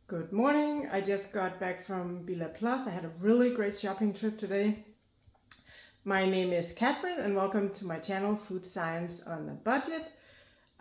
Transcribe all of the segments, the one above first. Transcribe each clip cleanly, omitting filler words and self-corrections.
Good morning. I just got back from Billa Plus. I had a really great shopping trip today. My name is Catherine and welcome to my channel, Food Science on a Budget.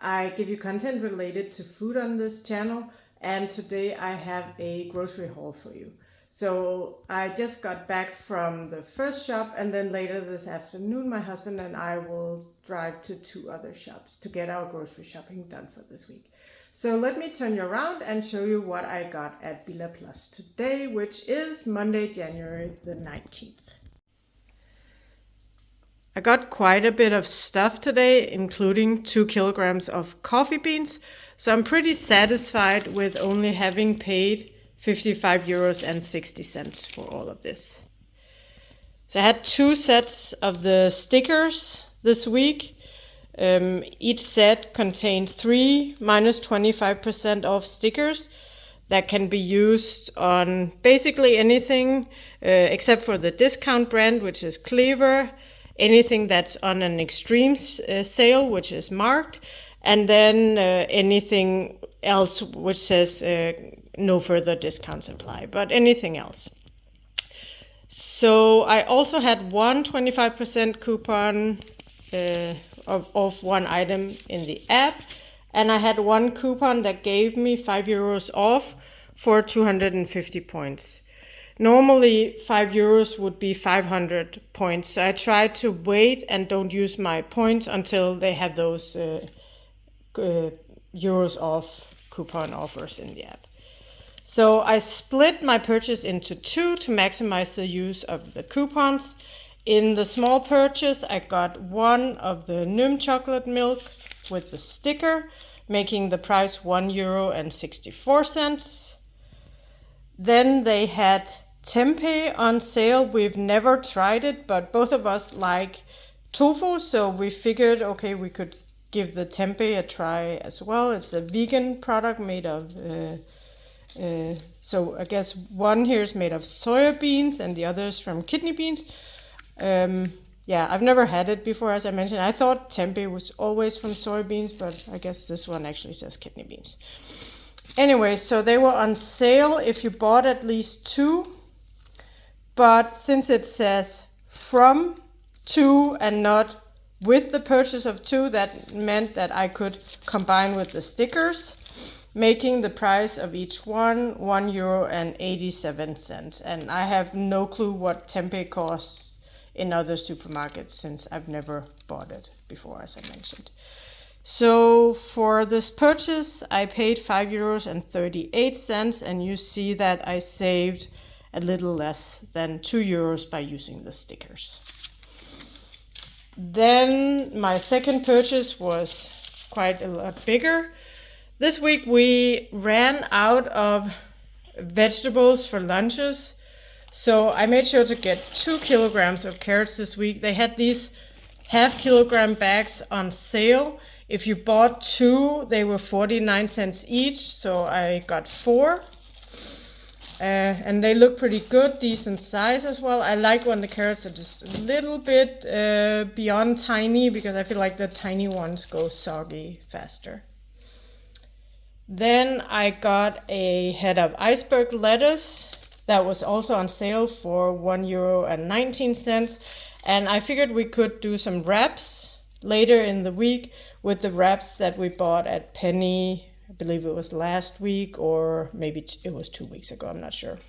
I give you content related to food on this channel, and today I have a grocery haul for you. So I just got back from the first shop, and then later this afternoon my husband and I will drive to 2 other shops to get our grocery shopping done for this week. So let me turn you around and show you what I got at Billa Plus today, which is Monday, January the 19th. I got quite a bit of stuff today, including 2 kilograms of coffee beans. So I'm pretty satisfied with only having paid 55.60 euros for all of this. So I had 2 sets of the stickers this week. Each set contained 3 minus 25% off stickers that can be used on basically anything except for the discount brand, which is Cleaver, anything that's on an extreme sale, which is marked, and then anything else which says no further discounts apply, but anything else. So I also had one 25% coupon of one item in the app, and I had one coupon that gave me 5 euros off for 250 points. Normally 5 euros would be 500 points, so I try to wait and don't use my points until they have those euros off coupon offers in the app. So I split my purchase into 2 to maximize the use of the coupons. In the small purchase, I got one of the Nym chocolate milks with the sticker, making the price €1.64. Then they had tempeh on sale. We've never tried it, but both of us like tofu, so we figured, okay, we could give the tempeh a try as well. It's a vegan product made of, so I guess one here is made of soya beans and the other is from kidney beans. I've never had it before, as I mentioned. I thought tempeh was always from soybeans, but I guess this one actually says kidney beans. Anyway, so they were on sale if you bought at least 2. But since it says from 2 and not with the purchase of 2, that meant that I could combine with the stickers, making the price of each one €1.87. And I have no clue what tempeh costs in other supermarkets since I've never bought it before, as I mentioned. So for this purchase, I paid 5 euros and 38 cents, and you see that I saved a little less than 2 euros by using the stickers. Then my second purchase was quite a lot bigger. This week we ran out of vegetables for lunches, so I made sure to get 2 kilograms of carrots this week. They had these half-kilogram bags on sale. If you bought 2, they were 49 cents each, so I got 4. And they look pretty good, decent size as well. I like when the carrots are just a little bit beyond tiny, because I feel like the tiny ones go soggy faster. Then I got a head of iceberg lettuce that was also on sale for €1.19. And I figured we could do some wraps later in the week with the wraps that we bought at Penny. I believe it was last week, or maybe it was 2 weeks ago, I'm not sure.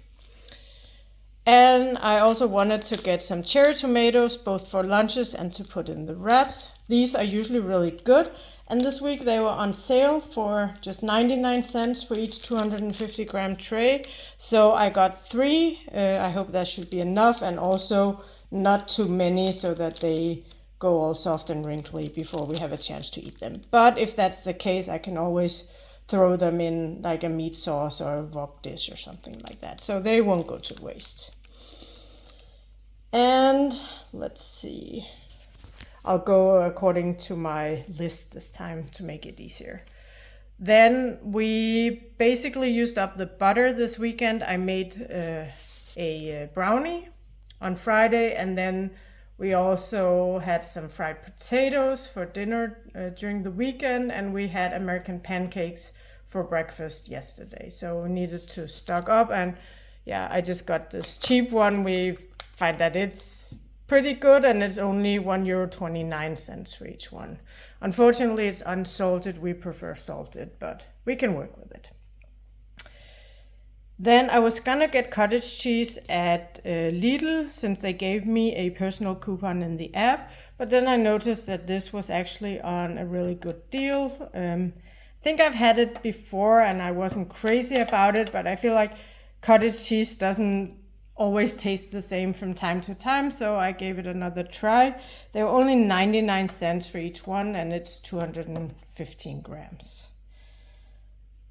And I also wanted to get some cherry tomatoes, both for lunches and to put in the wraps. These are usually really good, and this week they were on sale for just 99 cents for each 250 gram tray. So I got 3. I hope that should be enough, and also not too many so that they go all soft and wrinkly before we have a chance to eat them. But if that's the case, I can always throw them in like a meat sauce or a wok dish or something like that, so they won't go to waste. And let's see, I'll go according to my list this time to make it easier. Then we basically used up the butter this weekend. I made a brownie on Friday, and then we also had some fried potatoes for dinner during the weekend, and we had American pancakes for breakfast yesterday. So we needed to stock up, and yeah, I just got this cheap one. We find that it's pretty good, and it's only €1.29 for each one. Unfortunately, it's unsalted. We prefer salted, but we can work with it. Then I was gonna get cottage cheese at Lidl, since they gave me a personal coupon in the app, but then I noticed that this was actually on a really good deal. I think I've had it before and I wasn't crazy about it, but I feel like cottage cheese doesn't always taste the same from time to time, so I gave it another try. They were only 99 cents for each one, and it's 215 grams.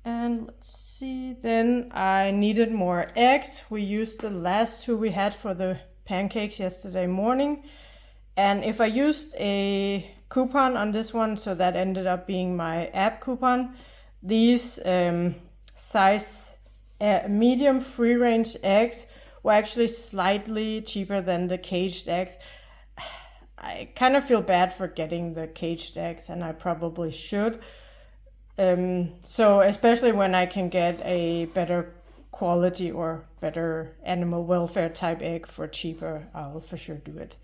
And let's see, then I needed more eggs. We used the last two we had for the pancakes yesterday morning. And if I used a coupon on this one, so that ended up being my app coupon, these size medium free range eggs were actually slightly cheaper than the caged eggs. I kind of feel bad for getting the caged eggs, and I probably should. So especially when I can get a better quality or better animal welfare type egg for cheaper, I'll for sure do it.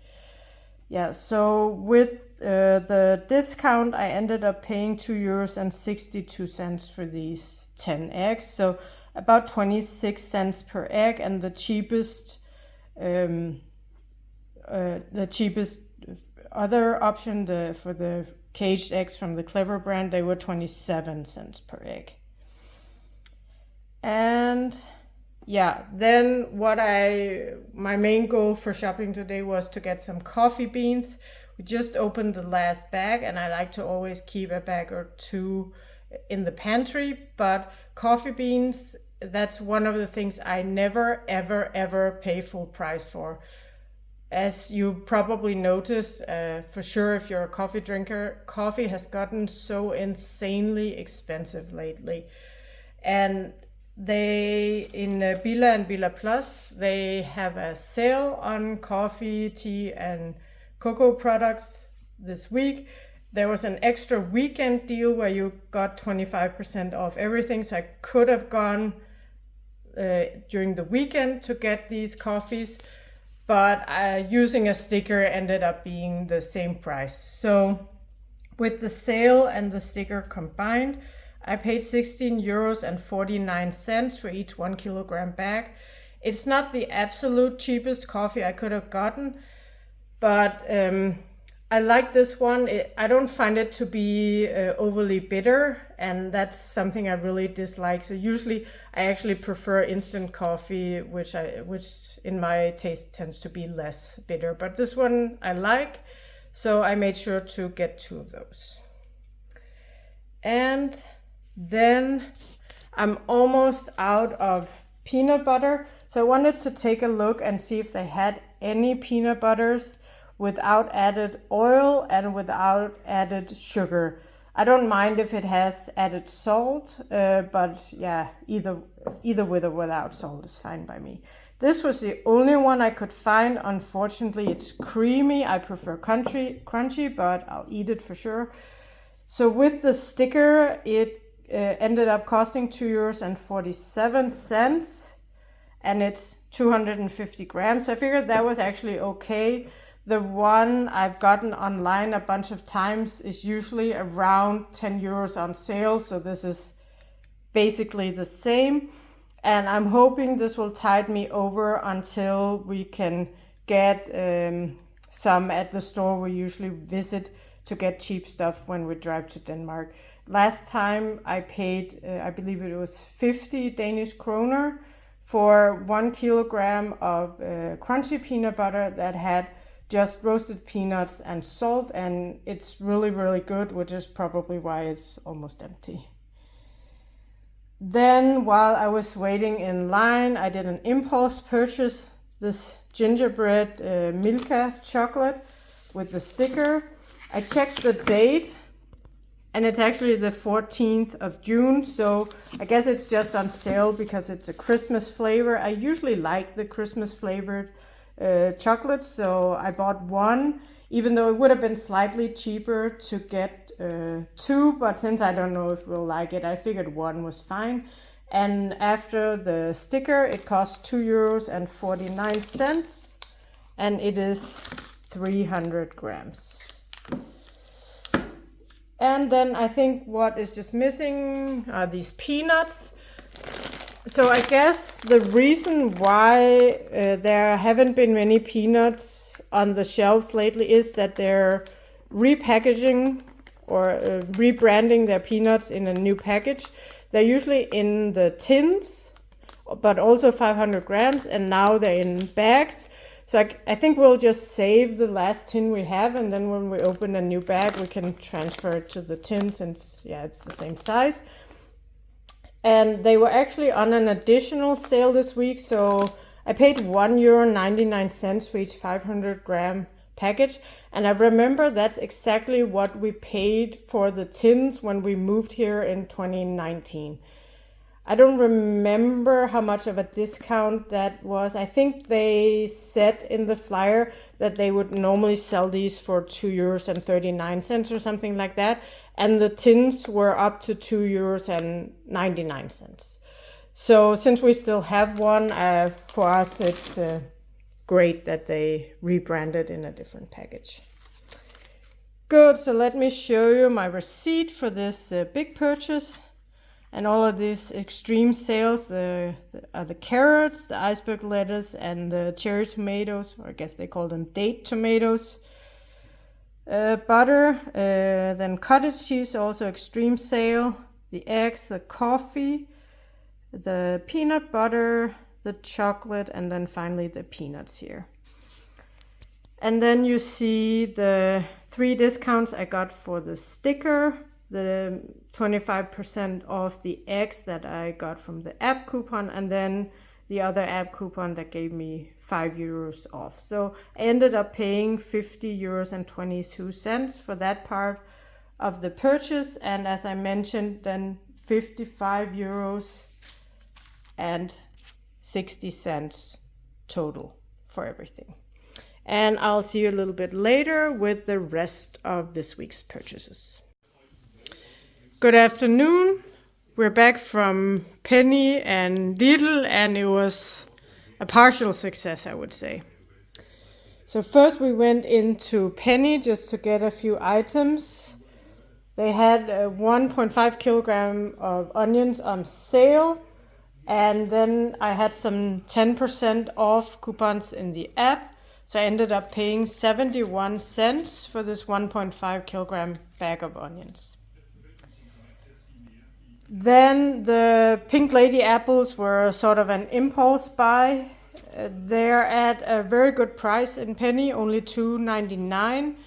Yeah, so with the discount, I ended up paying €2.62 for these 10 eggs. So about 26 cents per egg, and the cheapest other option, for the caged eggs from the Clever brand, they were 27 cents per egg. And yeah, then my main goal for shopping today was to get some coffee beans. We just opened the last bag, and I like to always keep a bag or two in the pantry, but coffee beans, that's one of the things I never, ever, ever pay full price for. As you probably noticed, for sure, if you're a coffee drinker, coffee has gotten so insanely expensive lately. And they, in Billa and Billa Plus, they have a sale on coffee, tea, and cocoa products this week. There was an extra weekend deal where you got 25% off everything. So I could have gone during the weekend to get these coffees, but using a sticker ended up being the same price. So with the sale and the sticker combined, I paid €16.49 for each 1 kilogram bag. It's not the absolute cheapest coffee I could have gotten, but I like this one. I don't find it to be overly bitter, and that's something I really dislike. So usually I actually prefer instant coffee, which in my taste tends to be less bitter. But this one I like, so I made sure to get 2 of those. And then I'm almost out of peanut butter. So I wanted to take a look and see if they had any peanut butters without added oil and without added sugar. I don't mind if it has added salt, but yeah, either with or without salt is fine by me. This was the only one I could find. Unfortunately, it's creamy. I prefer crunchy, but I'll eat it for sure. So with the sticker, it ended up costing €2.47, and it's 250 grams. I figured that was actually okay. The one I've gotten online a bunch of times is usually around €10 on sale, so this is basically the same. And I'm hoping this will tide me over until we can get some at the store we usually visit to get cheap stuff when we drive to Denmark. Last time I paid, I believe it was 50 Danish kroner for 1 kilogram of crunchy peanut butter that had just roasted peanuts and salt, and it's really, really good, which is probably why it's almost empty. Then while I was waiting in line, I did an impulse purchase, this gingerbread Milka chocolate with the sticker. I checked the date, and it's actually the 14th of June, so I guess it's just on sale because it's a Christmas flavor. I usually like the Christmas flavored chocolates, so I bought one, even though it would have been slightly cheaper to get 2, but since I don't know if we'll like it, I figured 1 was fine. And after the sticker, it costs €2.49, and it is 300 grams. And then I think what is just missing are these peanuts. So I guess the reason why there haven't been many peanuts on the shelves lately is that they're repackaging or rebranding their peanuts in a new package. They're usually in the tins, but also 500 grams, and now they're in bags. So I think we'll just save the last tin we have, and then when we open a new bag, we can transfer it to the tin since, yeah, it's the same size. And they were actually on an additional sale this week, so I paid €1.99 for each 500 gram package. And I remember that's exactly what we paid for the tins when we moved here in 2019. I don't remember how much of a discount that was. I think they said in the flyer that they would normally sell these for €2.39 or something like that. And the tins were up to €2.99. So since we still have one, for us it's great that they rebranded in a different package. Good, so let me show you my receipt for this big purchase. And all of these extreme sales are the carrots, the iceberg lettuce, and the cherry tomatoes, or I guess they call them date tomatoes. Butter, then cottage cheese, also extreme sale. The eggs, the coffee, the peanut butter, the chocolate, and then finally the peanuts here. And then you see the 3 discounts I got for the sticker, the 25% off the eggs that I got from the app coupon, and then the other app coupon that gave me €5 off. So I ended up paying €50.22 for that part of the purchase. And as I mentioned, then €55.60 total for everything. And I'll see you a little bit later with the rest of this week's purchases. Good afternoon. We're back from Penny and Lidl, and it was a partial success, I would say. So first we went into Penny just to get a few items. They had 1.5 kilogram of onions on sale, and then I had some 10% off coupons in the app. So I ended up paying 71 cents for this 1.5 kilogram bag of onions. Then the Pink Lady apples were sort of an impulse buy. They're at a very good price in Penny, only €2.99.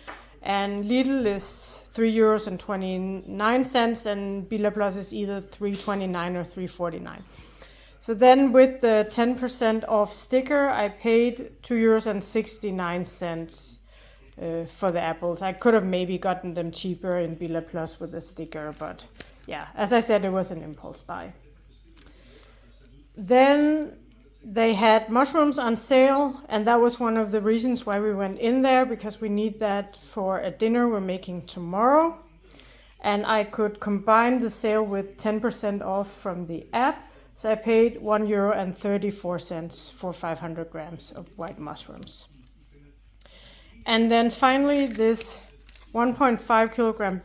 And Lidl is €3.29, and Billa Plus is either $3.29 or $3.49. So then with the 10% off sticker, I paid €2.69 for the apples. I could have maybe gotten them cheaper in Billa Plus with a sticker, but yeah, as I said, it was an impulse buy. Then they had mushrooms on sale, and that was one of the reasons why we went in there, because we need that for a dinner we're making tomorrow. And I could combine the sale with 10% off from the app. So I paid €1.34 for 500 grams of white mushrooms. And then finally, this 1.5 kilogram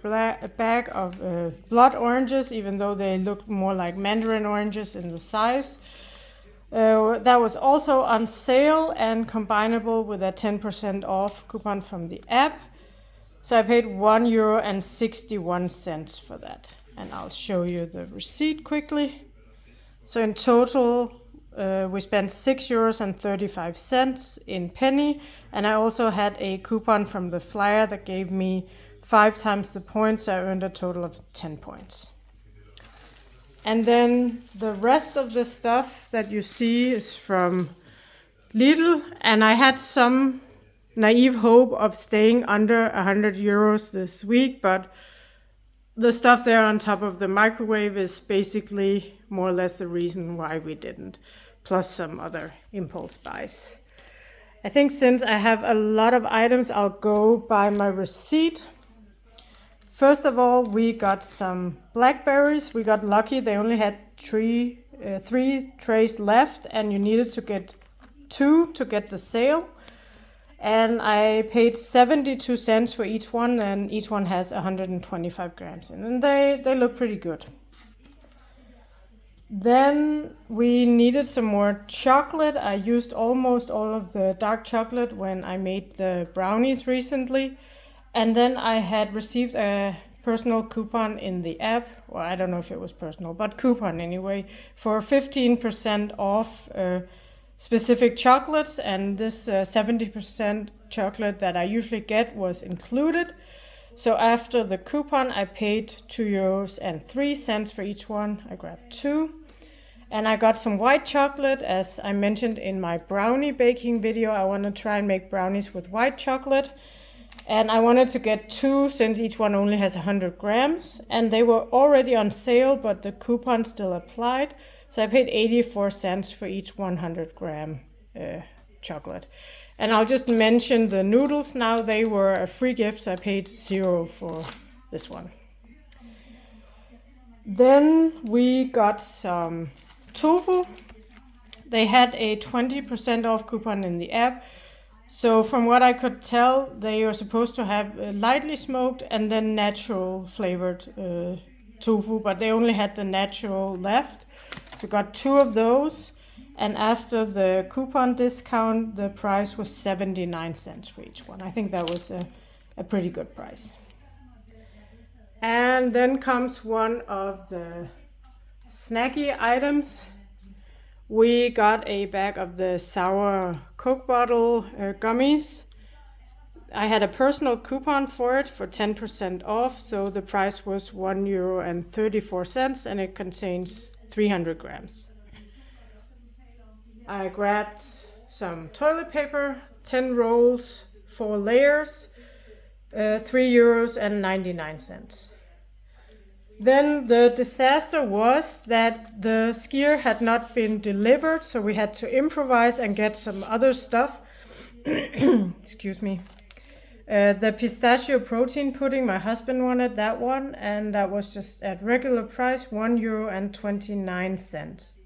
bag of blood oranges, even though they look more like mandarin oranges in the size. That was also on sale and combinable with a 10% off coupon from the app. So I paid €1.61 for that. And I'll show you the receipt quickly. So in total, we spent €6.35 in Penny, and I also had a coupon from the flyer that gave me 5 times the points, so I earned a total of 10 points. And then the rest of the stuff that you see is from Lidl, and I had some naive hope of staying under €100 this week, but the stuff there on top of the microwave is basically more or less the reason why we didn't, plus some other impulse buys. I think since I have a lot of items, I'll go by my receipt. First of all, we got some blackberries. We got lucky. They only had three trays left, and you needed to get 2 to get the sale. And I paid 72 cents for each one, and each one has 125 grams in, and they look pretty good. Then we needed some more chocolate. I used almost all of the dark chocolate when I made the brownies recently. And then I had received a personal coupon in the app, or I don't know if it was personal, but coupon anyway, for 15% off specific chocolates. And this 70% chocolate that I usually get was included. So after the coupon, I paid €2.03 for each one. I grabbed 2. And I got some white chocolate. As I mentioned in my brownie baking video, I want to try and make brownies with white chocolate. And I wanted to get 2 since each one only has 100 grams. And they were already on sale, but the coupon still applied. So I paid 84 cents for each 100 gram chocolate. And I'll just mention the noodles now. They were a free gift, so I paid 0 for this one. Then we got some tofu. They had a 20% off coupon in the app. So from what I could tell, they are supposed to have lightly smoked and then natural flavored tofu, but they only had the natural left. So got 2 of those. And after the coupon discount, the price was 79 cents for each one. I think that was a pretty good price. And then comes one of the snacky items. We got a bag of the sour Coke bottle gummies. I had a personal coupon for it for 10% off, so the price was €1.34, and it contains 300 grams. I grabbed some toilet paper, 10 rolls, 4 layers, €3.99. Then the disaster was that the skier had not been delivered, so we had to improvise and get some other stuff. Excuse me. The pistachio protein pudding, my husband wanted that one, and that was just at regular price, €1.29.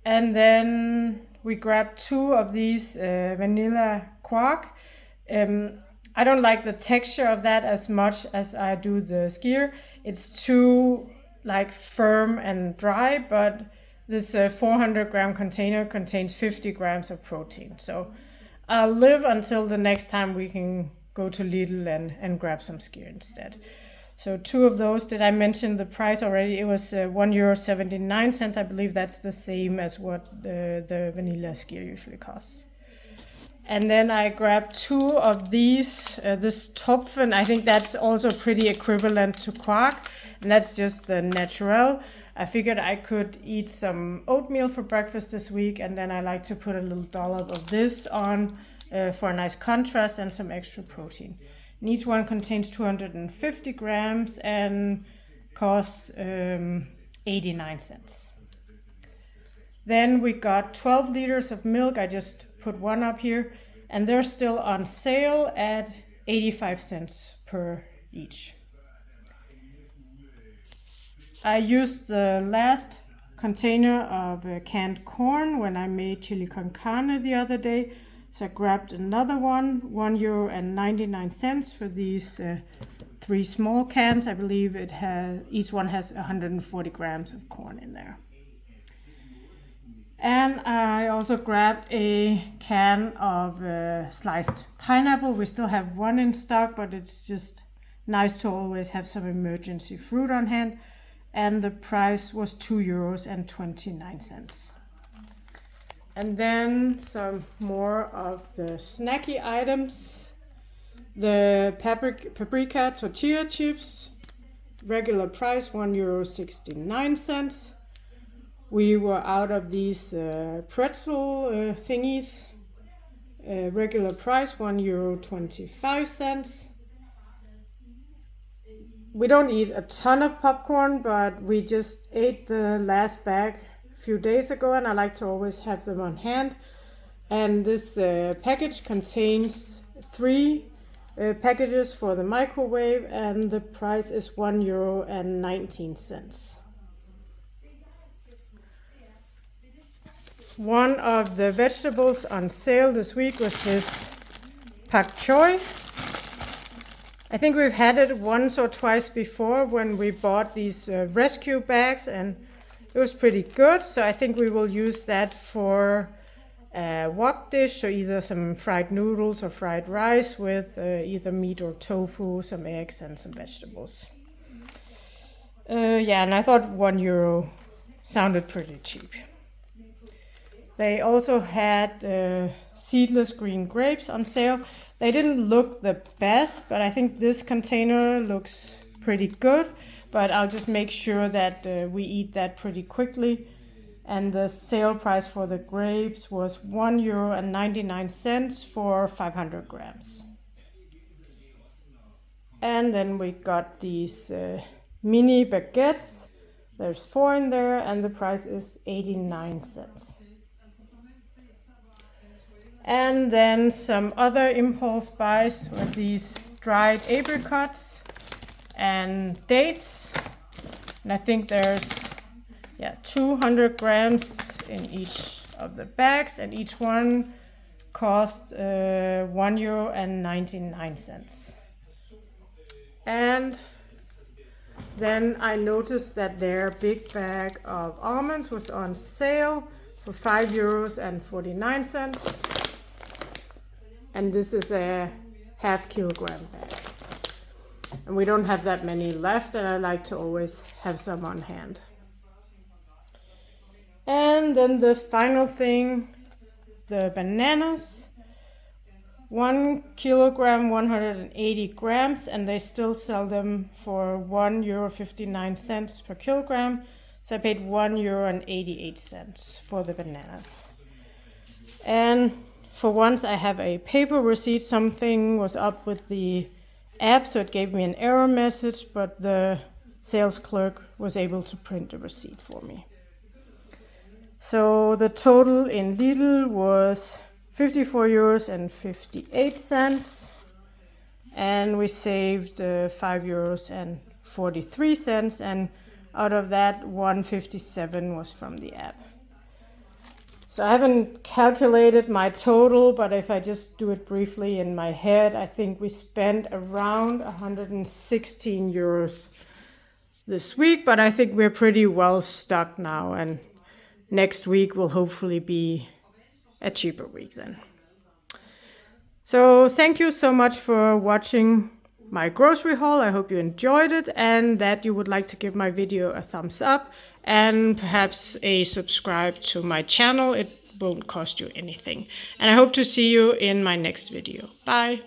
And then we grabbed 2 of these vanilla quark. I don't like the texture of that as much as I do the skier. It's too firm and dry, but this 400 gram container contains 50 grams of protein. So I'll live until the next time we can go to Lidl and grab some skier instead. So 2 of those. Did I mention the price already? It was €1.79. I believe that's the same as what the vanilla skier usually costs. And then I grabbed 2 of these, this Topfen. I think that's also pretty equivalent to quark, and that's just the natural. I figured I could eat some oatmeal for breakfast this week, and then I like to put a little dollop of this on for a nice contrast and some extra protein. And each one contains 250 grams and costs 89 cents. Then we got 12 liters of milk. I just put one up here, and they're still on sale at 85 cents per each. I used the last container of canned corn when I made chili con carne the other day, so I grabbed another one, €1.99 for these 3 small cans. I believe each one has 140 grams of corn in there. And I also grabbed a can of sliced pineapple. We still have one in stock, but it's just nice to always have some emergency fruit on hand. And the price was €2.29. And then some more of the snacky items. The paprika tortilla chips, regular price €1.69. We were out of these pretzel thingies. Regular price €1.25. We don't eat a ton of popcorn, but we just ate the last bag a few days ago, and I like to always have them on hand. And this package contains 3 packages for the microwave, and the price is €1.19. One of the vegetables on sale this week was this pak choi. I think we've had it once or twice before when we bought these rescue bags, and it was pretty good. So I think we will use that for a wok dish, so either some fried noodles or fried rice with either meat or tofu, some eggs and some vegetables. Yeah, and I thought €1 sounded pretty cheap. They also had seedless green grapes on sale. They didn't look the best, but I think this container looks pretty good. But I'll just make sure that we eat that pretty quickly. And the sale price for the grapes was €1.99 for 500 grams. And then we got these mini baguettes. There's 4 in there, and the price is 89 cents. And then some other impulse buys with these dried apricots and dates. And I think there's 200 grams in each of the bags, and each one cost €1.99. And then I noticed that their big bag of almonds was on sale for €5.49. And this is a half kilogram bag. And we don't have that many left, and I like to always have some on hand. And then the final thing, the bananas. 1 kilogram, 180 grams, and they still sell them for €1.59 per kilogram. So I paid €1.88 for the bananas. And for once I have a paper receipt. Something was up with the app, so it gave me an error message, but the sales clerk was able to print the receipt for me. So the total in Lidl was €54.58, and we saved €5.43, and out of that, $1.57 was from the app. So I haven't calculated my total, but if I just do it briefly in my head, I think we spent around €116 this week, but I think we're pretty well stocked now, and next week will hopefully be a cheaper week then. So thank you so much for watching my grocery haul. I hope you enjoyed it, and that you would like to give my video a thumbs up and perhaps a subscribe to my channel. It won't cost you anything. And I hope to see you in my next video. Bye.